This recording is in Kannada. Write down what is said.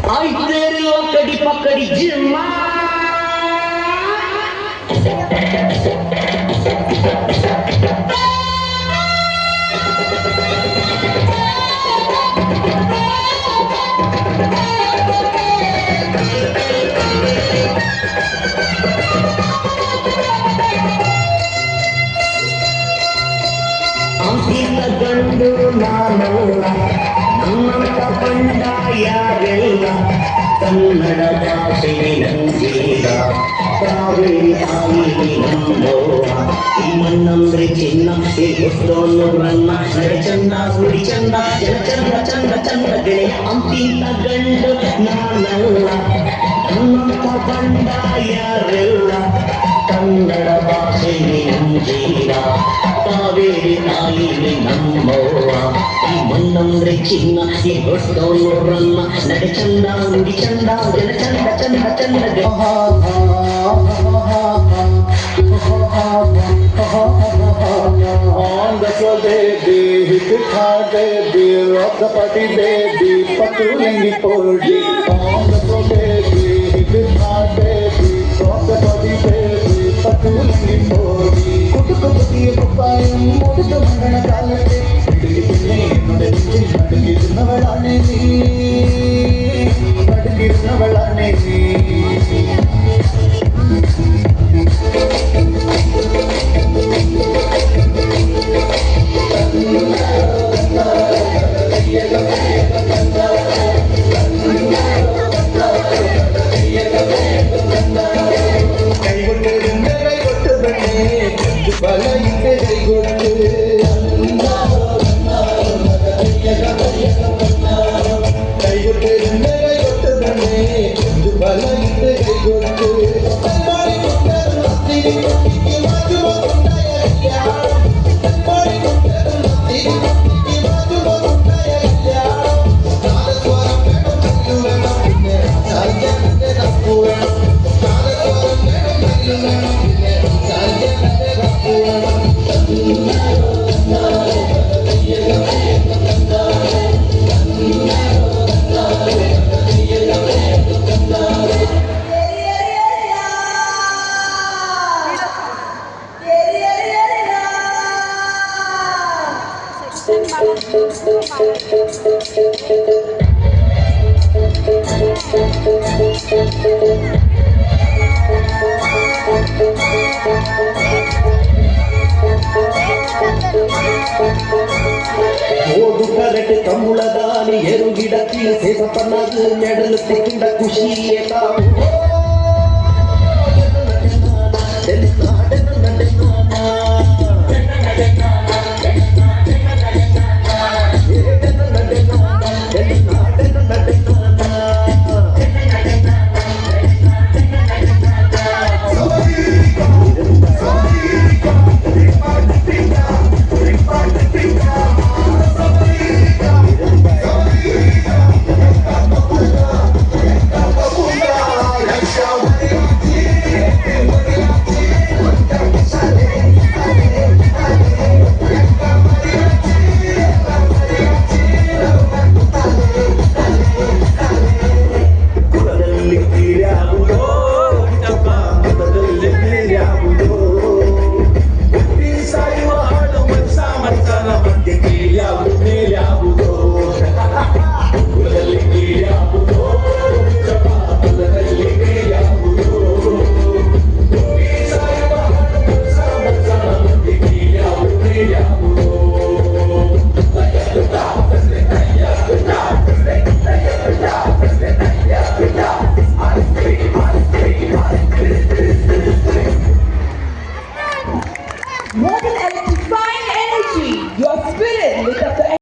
Ai teri lakadi pakadi jema. Amhina gandu nanalla ನಮ್ಮಂತ ಬಂಡ ಯಾರೆಲ್ಲ ಕನ್ನಡ ಭಾಷೆ ನಂಜೀಗ ಕಾವೇರಿ ತಾಯಿ ನಮ್ಮೋರ ಈ ಮಣ್ಣಂದ್ರೆ ಚಿನ್ನ ಈ ಹುಟ್ಟೋನು ರನ್ನ ನಡೆ ಚಂದ ಹುಡಿ ಚಂದ ಜನ ಚಂದ ಚಂದ ಚಂದ ಗೆಳೆಯ ಅಂತಿಂತ ಗಂಡು ನಾನಲ್ಲ ನಮ್ಮಂತ ಬಂಡ ಯಾರೆಲ್ಲ ಕನ್ನಡ ಭಾಷೆ ನಂಜೀಗ ಕಾವೇರಿ ತಾಯಿ ನಮ್ಮವ್ವ ಈ ಮಣ್ಣಂದ್ರೆ ಚಿನ್ನ ಈ ಹೊಟ್ಟೋನು ರನ್ನ ನಡೆ ಚಂದ ನುಡಿ ಚಂದ ಜನ ಚಂದ ಚಂದ ಚಂದ On the floor baby, hit it hard baby, rock the party baby, patulengi poldi. On the floor baby, hit it hard baby, rock the party baby, patulengi poldi. Kutukku putiye kuppayam muduthu mandana kaalate idili pinne node ninji nadugirunnavalane nee. ಓದು ಕರೆಕ್ಟ್ ತಮ್ಮುಳದಾನಿ ಎರುಗಿಡ ಕೀಸೆ ಸಪನಾಗ ಮೆಡಲ್ ಸಿಕ್ಕಿದ ಖುಷಿಯೇ ತಾವು